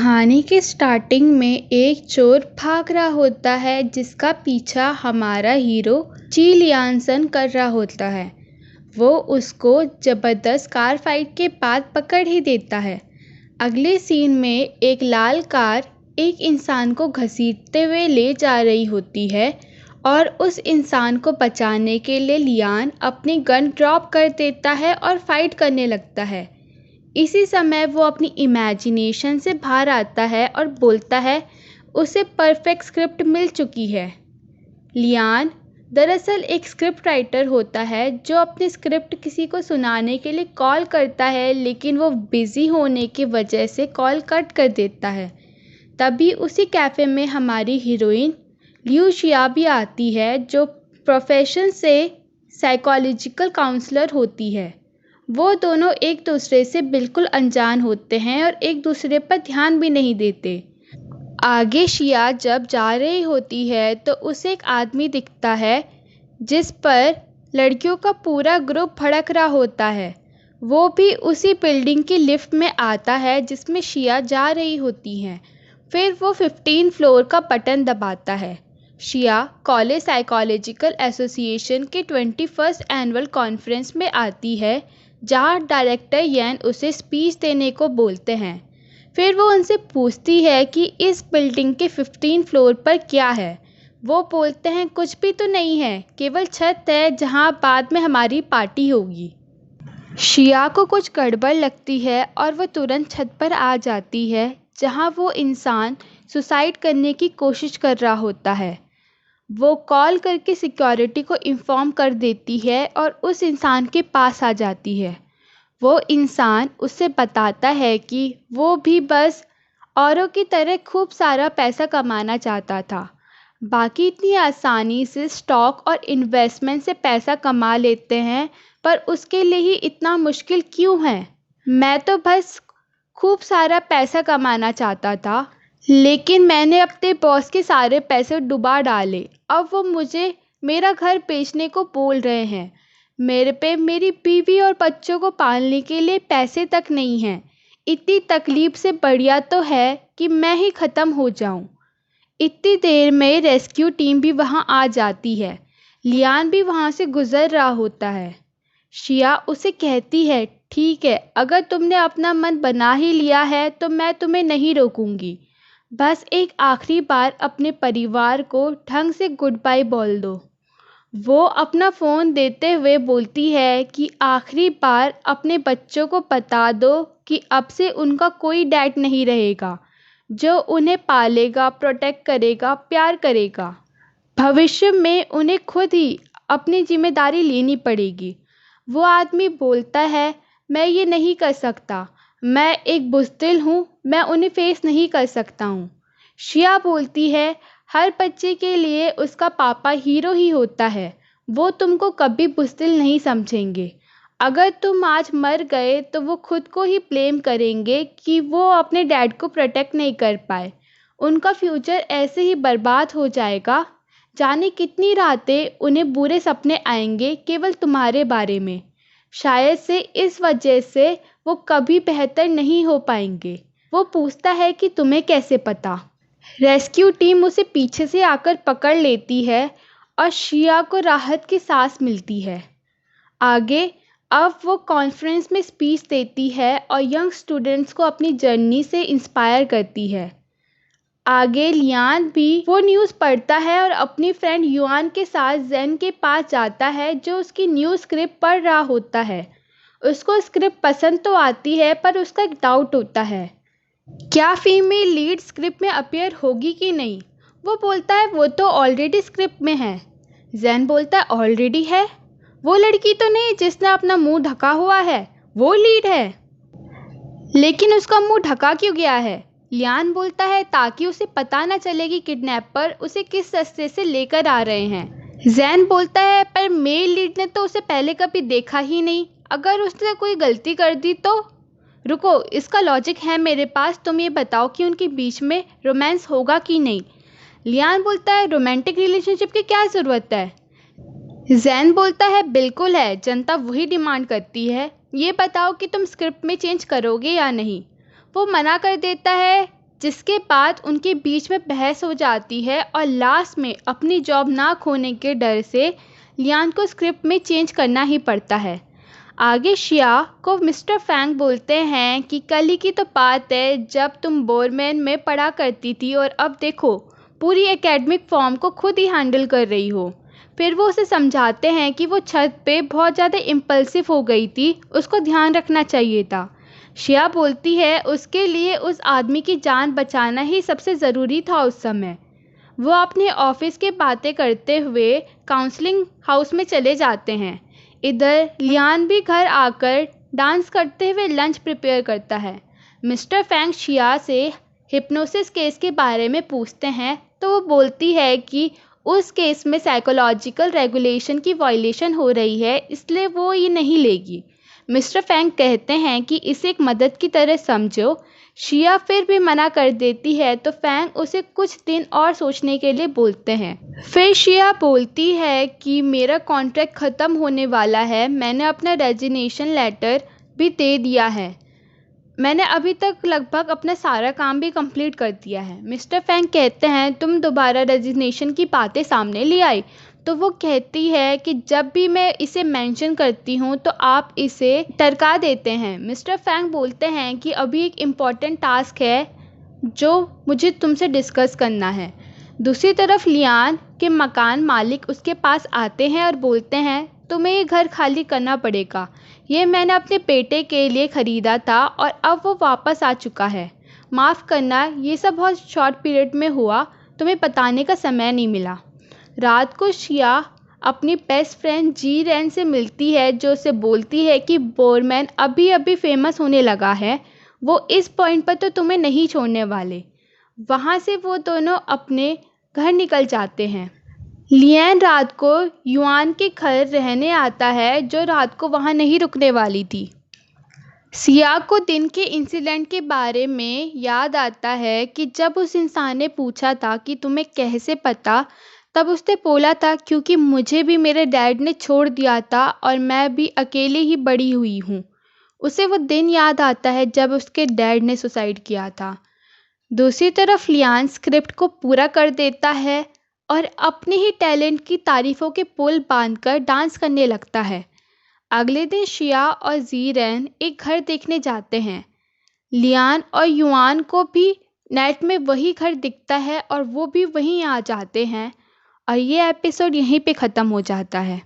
कहानी के स्टार्टिंग में एक चोर भाग रहा होता है जिसका पीछा हमारा हीरो ची लियांसन कर रहा होता है। वो उसको ज़बरदस्त कार फाइट के बाद पकड़ ही देता है। अगले सीन में एक लाल कार एक इंसान को घसीटते हुए ले जा रही होती है और उस इंसान को बचाने के लिए लियान अपनी गन ड्रॉप कर देता है और फाइट करने लगता है। इसी समय वो अपनी इमेजिनेशन से बाहर आता है और बोलता है उसे परफेक्ट स्क्रिप्ट मिल चुकी है। लियान दरअसल एक स्क्रिप्ट राइटर होता है जो अपनी स्क्रिप्ट किसी को सुनाने के लिए कॉल करता है, लेकिन वो बिज़ी होने की वजह से कॉल कट कर देता है। तभी उसी कैफ़े में हमारी हीरोइन लियू शिया भी आती है जो प्रोफेशन से साइकोलॉजिकल काउंसलर होती है। वो दोनों एक दूसरे से बिल्कुल अनजान होते हैं और एक दूसरे पर ध्यान भी नहीं देते। आगे शिया जब जा रही होती है तो उसे एक आदमी दिखता है जिस पर लड़कियों का पूरा ग्रुप भड़क रहा होता है। वो भी उसी बिल्डिंग की लिफ्ट में आता है जिसमें शिया जा रही होती हैं। फिर वो 15 फ्लोर का बटन दबाता है। शिया कॉलेज साइकोलॉजिकल एसोसिएशन के 21st एनुअल कॉन्फ्रेंस में आती है जहाँ डायरेक्टर यैन उसे स्पीच देने को बोलते हैं। फिर वो उनसे पूछती है कि इस बिल्डिंग के 15 फ्लोर पर क्या है। वो बोलते हैं कुछ भी तो नहीं है, केवल छत है जहाँ बाद में हमारी पार्टी होगी। शिया को कुछ गड़बड़ लगती है और वो तुरंत छत पर आ जाती है जहाँ वो इंसान सुसाइड करने की कोशिश कर रहा होता है। वो कॉल करके सिक्योरिटी को इन्फॉर्म कर देती है और उस इंसान के पास आ जाती है। वो इंसान उससे बताता है कि वो भी बस औरों की तरह खूब सारा पैसा कमाना चाहता था। बाकी इतनी आसानी से स्टॉक और इन्वेस्टमेंट से पैसा कमा लेते हैं, पर उसके लिए ही इतना मुश्किल क्यों है? मैं तो बस खूब सारा पैसा कमाना चाहता था, लेकिन मैंने अपने बॉस के सारे पैसे डुबा डाले। अब वो मुझे मेरा घर बेचने को बोल रहे हैं। मेरे पे मेरी बीवी और बच्चों को पालने के लिए पैसे तक नहीं हैं। इतनी तकलीफ से बढ़िया तो है कि मैं ही ख़त्म हो जाऊं। इतनी देर में रेस्क्यू टीम भी वहां आ जाती है। लियान भी वहां से गुजर रहा होता है। शिया उसे कहती है ठीक है, अगर तुमने अपना मन बना ही लिया है तो मैं तुम्हें नहीं रोकूंगी। बस एक आखिरी बार अपने परिवार को ढंग से गुड बाय बोल दो। वो अपना फ़ोन देते हुए बोलती है कि आखिरी बार अपने बच्चों को बता दो कि अब से उनका कोई डैड नहीं रहेगा जो उन्हें पालेगा, प्रोटेक्ट करेगा, प्यार करेगा। भविष्य में उन्हें खुद ही अपनी जिम्मेदारी लेनी पड़ेगी। वो आदमी बोलता है मैं ये नहीं कर सकता, मैं एक बुज़दिल हूँ, मैं उन्हें फेस नहीं कर सकता हूँ। शिया बोलती है हर बच्चे के लिए उसका पापा हीरो ही होता है, वो तुमको कभी बुज़दिल नहीं समझेंगे। अगर तुम आज मर गए तो वो खुद को ही ब्लेम करेंगे कि वो अपने डैड को प्रोटेक्ट नहीं कर पाए। उनका फ्यूचर ऐसे ही बर्बाद हो जाएगा। जाने कितनी रातें उन्हें बुरे सपने आएंगे केवल तुम्हारे बारे में। शायद से इस वजह से वो कभी बेहतर नहीं हो पाएंगे। वो पूछता है कि तुम्हें कैसे पता? रेस्क्यू टीम उसे पीछे से आकर पकड़ लेती है और शिया को राहत की सांस मिलती है। आगे अब वो कॉन्फ्रेंस में स्पीच देती है और यंग स्टूडेंट्स को अपनी जर्नी से इंस्पायर करती है। आगे लियान भी वो न्यूज़ पढ़ता है और अपनी फ्रेंड युआन के साथ जेन के पास जाता है जो उसकी न्यू स्क्रिप्ट पढ़ रहा होता है। उसको स्क्रिप्ट पसंद तो आती है पर उसका एक डाउट होता है, क्या फीमेल लीड स्क्रिप्ट में अपीयर होगी कि नहीं। वो बोलता है वो तो ऑलरेडी स्क्रिप्ट में है। जेन बोलता है ऑलरेडी है? वो लड़की तो नहीं जिसने अपना मुंह ढका हुआ है, वो लीड है। लेकिन उसका मुंह ढका क्यों गया है? लियान बोलता है ताकि उसे पता न चले कि किडनैपर उसे किस रास्ते से लेकर आ रहे हैं। जेन बोलता है पर मेल लीड ने तो उसे पहले कभी देखा ही नहीं, अगर उसने कोई गलती कर दी तो। रुको, इसका लॉजिक है मेरे पास, तुम ये बताओ कि उनके बीच में रोमांस होगा कि नहीं। लियान बोलता है रोमांटिक रिलेशनशिप की क्या ज़रूरत है? जेन बोलता है बिल्कुल है, जनता वही डिमांड करती है। ये बताओ कि तुम स्क्रिप्ट में चेंज करोगे या नहीं। वो मना कर देता है जिसके बाद उनके बीच में बहस हो जाती है और लास्ट में अपनी जॉब ना खोने के डर से लियान को स्क्रिप्ट में चेंज करना ही पड़ता है। आगे शिया को मिस्टर फैंग बोलते हैं कि कल ही की तो बात है जब तुम बोरमैन में पढ़ा करती थी और अब देखो पूरी एकेडमिक फॉर्म को खुद ही हैंडल कर रही हो। फिर वो उसे समझाते हैं कि वो छत पे बहुत ज़्यादा इम्पल्सिव हो गई थी, उसको ध्यान रखना चाहिए था। शिया बोलती है उसके लिए उस आदमी की जान बचाना ही सबसे ज़रूरी था उस समय। वो अपने ऑफिस की बातें करते हुए काउंसलिंग हाउस में चले जाते हैं। इधर लियान भी घर आकर डांस करते हुए लंच प्रिपेयर करता है। मिस्टर फैंग शिया से हिप्नोसिस केस के बारे में पूछते हैं तो वो बोलती है कि उस केस में साइकोलॉजिकल रेगुलेशन की वायलेशन हो रही है, इसलिए वो ये नहीं लेगी। मिस्टर फैंग कहते हैं कि इसे एक मदद की तरह समझो। शिया फिर भी मना कर देती है तो फैंग उसे कुछ दिन और सोचने के लिए बोलते हैं। फिर शिया बोलती है कि मेरा कॉन्ट्रैक्ट ख़त्म होने वाला है, मैंने अपना रेजिग्नेशन लेटर भी दे दिया है, मैंने अभी तक लगभग अपना सारा काम भी कंप्लीट कर दिया है। मिस्टर फैंग कहते हैं तुम दोबारा रेजिग्नेशन की बातें सामने ले आई। तो वो कहती है कि जब भी मैं इसे मेंशन करती हूँ तो आप इसे टरका देते हैं। मिस्टर फैंग बोलते हैं कि अभी एक इम्पॉर्टेंट टास्क है जो मुझे तुमसे डिस्कस करना है। दूसरी तरफ लियान के मकान मालिक उसके पास आते हैं और बोलते हैं तुम्हें ये घर खाली करना पड़ेगा, ये मैंने अपने बेटे के लिए ख़रीदा था और अब वो वापस आ चुका है। माफ़ करना, ये सब बहुत शॉर्ट पीरियड में हुआ, तुम्हें बताने का समय नहीं मिला। रात को शिया अपनी बेस्ट फ्रेंड जी रैन से मिलती है जो उसे बोलती है कि बोरमैन अभी अभी फेमस होने लगा है, वो इस पॉइंट पर तो तुम्हें नहीं छोड़ने वाले। वहाँ से वो दोनों अपने घर निकल जाते हैं। लियान रात को युआन के घर रहने आता है जो रात को वहाँ नहीं रुकने वाली थी। सिया को दिन के इंसिडेंट के बारे में याद आता है कि जब उस इंसान ने पूछा था कि तुम्हें कैसे पता, तब उसने बोला था क्योंकि मुझे भी मेरे डैड ने छोड़ दिया था और मैं भी अकेले ही बड़ी हुई हूँ। उसे वो दिन याद आता है जब उसके डैड ने सुसाइड किया था। दूसरी तरफ लियान स्क्रिप्ट को पूरा कर देता है और अपने ही टैलेंट की तारीफ़ों के पुल बांधकर डांस करने लगता है। अगले दिन शिया और जी रैन एक घर देखने जाते हैं। लियान और युआन को भी नेट में वही घर दिखता है और वो भी वहीं आ जाते हैं और ये एपिसोड यहीं पे ख़त्म हो जाता है।